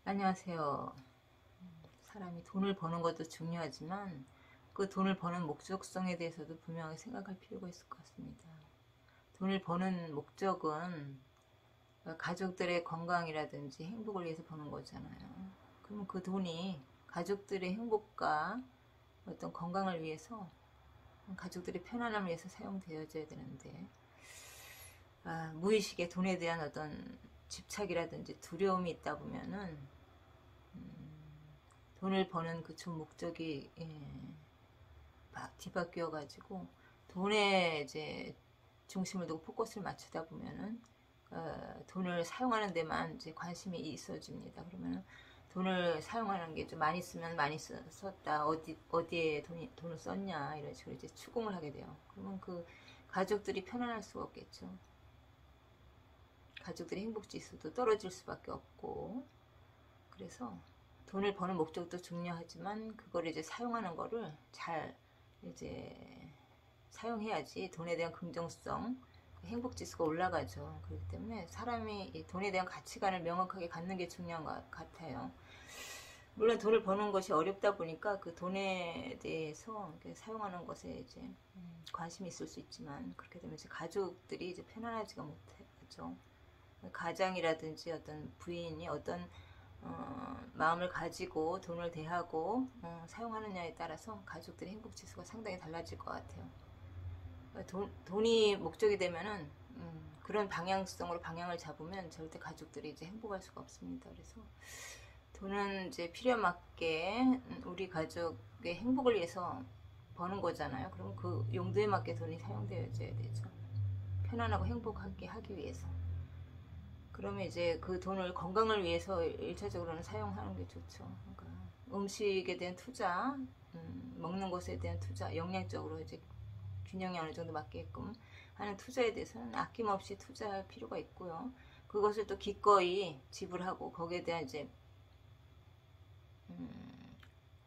안녕하세요. 사람이 돈을 버는 것도 중요하지만 그 돈을 버는 목적성에 대해서도 분명히 생각할 필요가 있을 것 같습니다. 돈을 버는 목적은 가족들의 건강이라든지 행복을 위해서 버는 거잖아요. 그러면 그 돈이 가족들의 행복과 어떤 건강을 위해서, 가족들의 편안함을 위해서 사용되어져야 되는데, 무의식에 돈에 대한 어떤 집착이라든지 두려움이 있다 보면은 돈을 버는 그 주 목적이 막 뒤바뀌어 가지고 돈에 이제 중심을 두고 포커스를 맞추다 보면은 돈을 사용하는 데만 이제 관심이 있어집니다. 그러면은 돈을 사용하는 게 좀 많이 쓰면 많이 썼다. 어디에 돈을 썼냐 이런 식으로 이제 추궁을 하게 돼요. 그러면 그 가족들이 편안할 수가 없겠죠. 가족들의 행복 지수도 떨어질 수밖에 없고, 그래서 돈을 버는 목적도 중요하지만 그걸 이제 사용하는 거를 잘 이제 사용해야지 돈에 대한 긍정성, 행복 지수가 올라가죠. 그렇기 때문에 사람이 이 돈에 대한 가치관을 명확하게 갖는 게 중요한 것 같아요. 물론 돈을 버는 것이 어렵다 보니까 그 돈에 대해서 사용하는 것에 이제 관심이 있을 수 있지만, 그렇게 되면 이제 가족들이 이제 편안하지가 못하죠. 가장이라든지 어떤 부인이 어떤 마음을 가지고 돈을 대하고 사용하느냐에 따라서 가족들의 행복 지수가 상당히 달라질 것 같아요. 돈이 목적이 되면은 그런 방향성으로 방향을 잡으면 절대 가족들이 이제 행복할 수가 없습니다. 그래서 돈은 이제 필요에 맞게 우리 가족의 행복을 위해서 버는 거잖아요. 그럼 그 용도에 맞게 돈이 사용되어져야 되죠. 편안하고 행복하게 하기 위해서. 그러면 이제 그 돈을 건강을 위해서 1차적으로는 사용하는 게 좋죠. 그러니까 음식에 대한 투자, 먹는 것에 대한 투자, 영양적으로 이제 균형이 어느 정도 맞게끔 하는 투자에 대해서는 아낌없이 투자할 필요가 있고요. 그것을 또 기꺼이 지불하고 거기에 대한 이제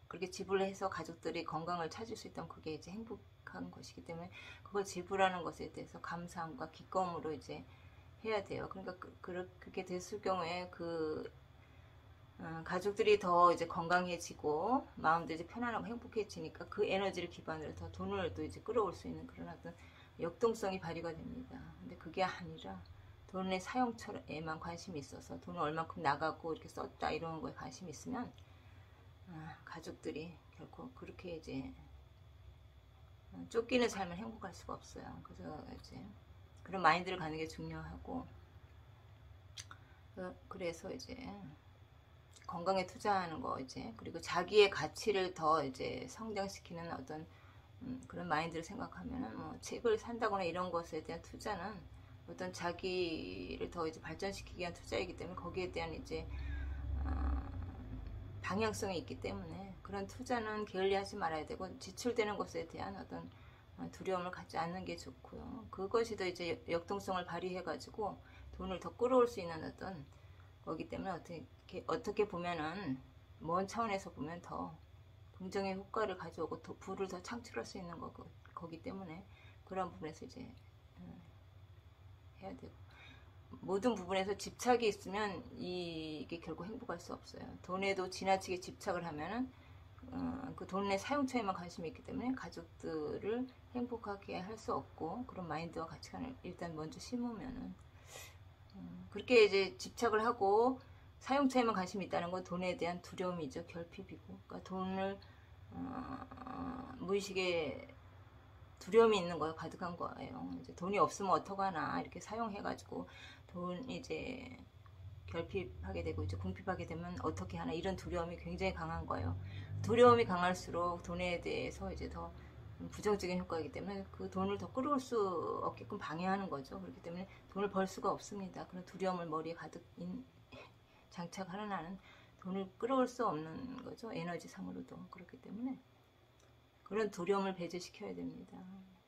그렇게 지불을 해서 가족들이 건강을 찾을 수 있다면 그게 이제 행복한 것이기 때문에 그걸 지불하는 것에 대해서 감사함과 기꺼움으로 이제 해야 돼요. 그러니까 그렇게 됐을 경우에 가족들이 더 이제 건강해지고 마음도 이제 편안하고 행복해지니까 그 에너지를 기반으로 더 돈을 또 이제 끌어올 수 있는 그런 어떤 역동성이 발휘가 됩니다. 근데 그게 아니라 돈의 사용처에만 관심이 있어서 돈을 얼만큼 나가고 이렇게 썼다 이런 거에 관심이 있으면 가족들이 결코 그렇게 이제 쫓기는 삶을 행복할 수가 없어요. 그래서 이제 그런 마인드를 갖는 게 중요하고, 그래서 이제 건강에 투자하는 거 이제, 그리고 자기의 가치를 더 이제 성장시키는 어떤 그런 마인드를 생각하면은 뭐 책을 산다거나 이런 것에 대한 투자는 어떤 자기를 더 이제 발전시키기 위한 투자이기 때문에 거기에 대한 이제 방향성이 있기 때문에 그런 투자는 게을리하지 말아야 되고, 지출되는 것에 대한 어떤 두려움을 갖지 않는 게 좋고요. 그것이 더 이제 역동성을 발휘해가지고 돈을 더 끌어올 수 있는 어떤 거기 때문에 어떻게 보면은 먼 차원에서 보면 더 긍정의 효과를 가져오고 더 부를 더 창출할 수 있는 거기 때문에 그런 부분에서 이제 해야 되고, 모든 부분에서 집착이 있으면 이게 결국 행복할 수 없어요. 돈에도 지나치게 집착을 하면은 그 돈의 사용처에만 관심이 있기 때문에 가족들을 행복하게 할 수 없고, 그런 마인드와 가치관을 일단 먼저 심으면은 그렇게 이제 집착을 하고 사용처에만 관심이 있다는 건 돈에 대한 두려움이죠. 결핍이고. 그러니까 돈을 무의식에 두려움이 있는 거예요. 가득한 거예요. 이제 돈이 없으면 어떡하나 이렇게 사용해가지고 돈 이제 결핍하게 되고 이제 궁핍하게 되면 어떻게 하나 이런 두려움이 굉장히 강한 거예요. 두려움이 강할수록 돈에 대해서 이제 더 부정적인 효과이기 때문에 그 돈을 더 끌어올 수 없게끔 방해하는 거죠. 그렇기 때문에 돈을 벌 수가 없습니다. 그런 두려움을 머리에 가득 장착하는 한은 돈을 끌어올 수 없는 거죠. 에너지상으로도. 그렇기 때문에 그런 두려움을 배제시켜야 됩니다.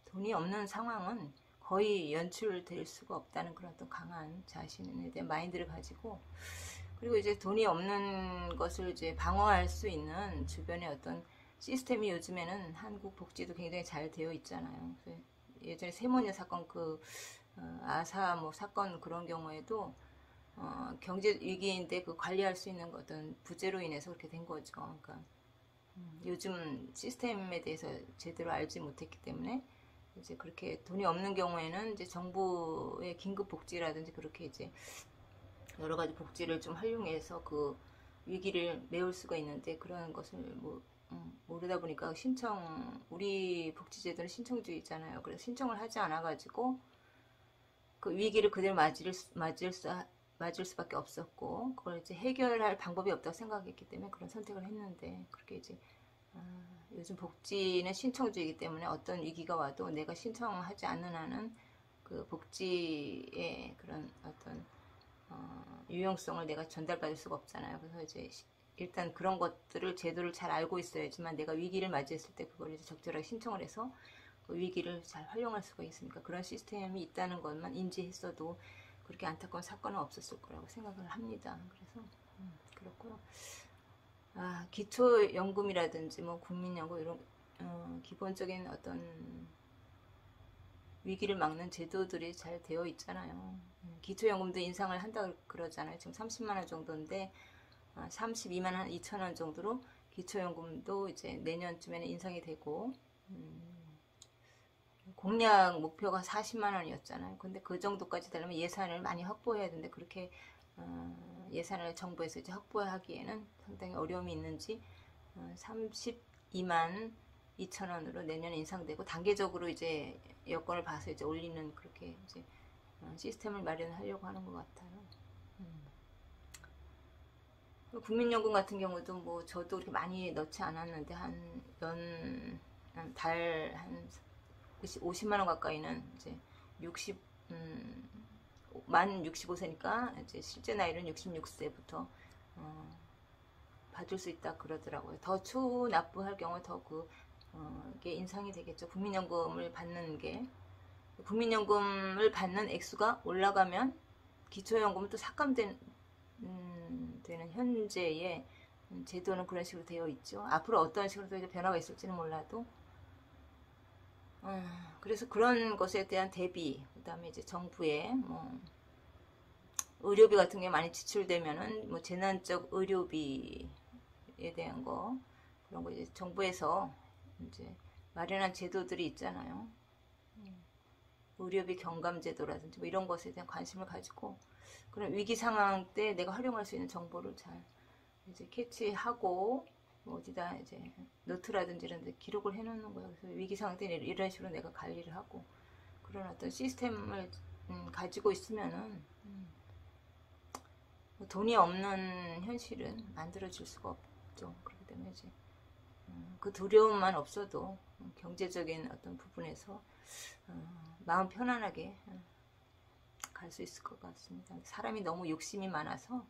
돈이 없는 상황은 거의 연출될 수가 없다는 그런 또 강한 자신에 대한 마인드를 가지고, 그리고 이제 돈이 없는 것을 이제 방어할 수 있는 주변의 어떤 시스템이 요즘에는 한국 복지도 굉장히 잘 되어 있잖아요. 예전에 세모녀 사건 아사 뭐 사건 그런 경우에도 경제 위기인데 그 관리할 수 있는 어떤 부재로 인해서 그렇게 된 거죠. 그러니까 요즘 시스템에 대해서 제대로 알지 못했기 때문에 이제 그렇게 돈이 없는 경우에는 이제 정부의 긴급 복지라든지 그렇게 이제 여러 가지 복지를 좀 활용해서 그 위기를 메울 수가 있는데 그런 것을 모르다 보니까 우리 복지제도는 신청주의잖아요. 그래서 신청을 하지 않아가지고 그 위기를 그대로 맞을 수밖에 없었고 그걸 이제 해결할 방법이 없다고 생각했기 때문에 그런 선택을 했는데 그렇게 이제 요즘 복지는 신청주의이기 때문에 어떤 위기가 와도 내가 신청하지 않는 한은 그 복지의 그런 어떤 유용성을 내가 전달받을 수가 없잖아요. 그래서 이제 일단 그런 것들을 제도를 잘 알고 있어야지만 내가 위기를 맞이했을 때 그걸 이제 적절하게 신청을 해서 그 위기를 잘 활용할 수가 있으니까 그런 시스템이 있다는 것만 인지했어도 그렇게 안타까운 사건은 없었을 거라고 생각을 합니다. 그래서 그렇고요. 기초연금이라든지 뭐 국민연금 이런 기본적인 어떤 위기를 막는 제도들이 잘 되어 있잖아요. 기초연금도 인상을 한다 그러잖아요. 지금 30만 원 정도인데 32만 한 2천 원 정도로 기초연금도 이제 내년쯤에는 인상이 되고 공약 목표가 40만 원이었잖아요. 근데 그 정도까지 되려면 예산을 많이 확보해야 되는데 그렇게 예산을 정부에서 이제 확보하기에는 상당히 어려움이 있는지 32만 2천 원으로 내년에 인상되고 단계적으로 이제 여건을 봐서 이제 올리는 그렇게 이제 시스템을 마련하려고 하는 것 같아요. 국민연금 같은 경우도 뭐 저도 그렇게 많이 넣지 않았는데 달 한 50만 원 가까이는 이제 만 65세니까 이제 실제 나이는 66세부터 받을 수 있다 그러더라고요. 더 초납부할 경우 더 그게 인상이 되겠죠. 국민연금을 받는 액수가 올라가면 기초연금은 또 삭감되는 현재의 제도는 그런 식으로 되어 있죠. 앞으로 어떤 식으로 변화가 있을지는 몰라도 그래서 그런 것에 대한 대비, 그 다음에 이제 정부의 뭐 의료비 같은 게 많이 지출되면은 뭐 재난적 의료비에 대한 그런 거 이제 정부에서 이제 마련한 제도들이 있잖아요. 의료비 경감제도라든지 뭐 이런 것에 대한 관심을 가지고 그런 위기 상황 때 내가 활용할 수 있는 정보를 잘 이제 캐치하고 뭐 어디다 이제 노트라든지 이런 데 기록을 해놓는 거예요. 그래서 위기 상황 때 이런 식으로 내가 관리를 하고 그런 어떤 시스템을 가지고 있으면은 돈이 없는 현실은 만들어질 수가 없죠. 그렇기 때문에 이제 그 두려움만 없어도 경제적인 어떤 부분에서 마음 편안하게 갈 수 있을 것 같습니다. 사람이 너무 욕심이 많아서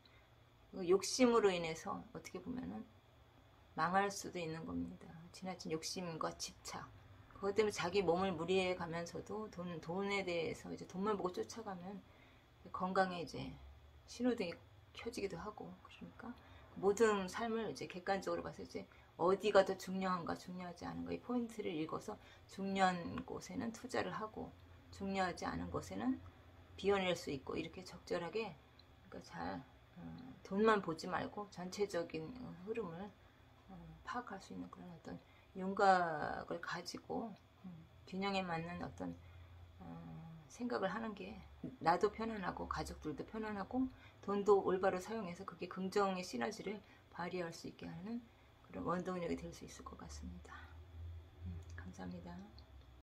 그 욕심으로 인해서 어떻게 보면은 망할 수도 있는 겁니다. 지나친 욕심과 집착. 그것 때문에 자기 몸을 무리해 가면서도 돈에 대해서 이제 돈만 보고 쫓아가면 건강에 이제 신호등이 켜지기도 하고 그러니까 모든 삶을 이제 객관적으로 봐서 이제 어디가 더 중요한가 중요하지 않은가 이 포인트를 읽어서 중요한 곳에는 투자를 하고 중요하지 않은 곳에는 비워낼 수 있고 이렇게 적절하게 그러니까 잘 돈만 보지 말고 전체적인 흐름을 파악할 수 있는 그런 어떤 윤곽을 가지고 균형에 맞는 어떤 생각을 하는 게 나도 편안하고 가족들도 편안하고 돈도 올바로 사용해서 그게 긍정의 시너지를 발휘할 수 있게 하는 그런 원동력이 될 수 있을 것 같습니다. 감사합니다.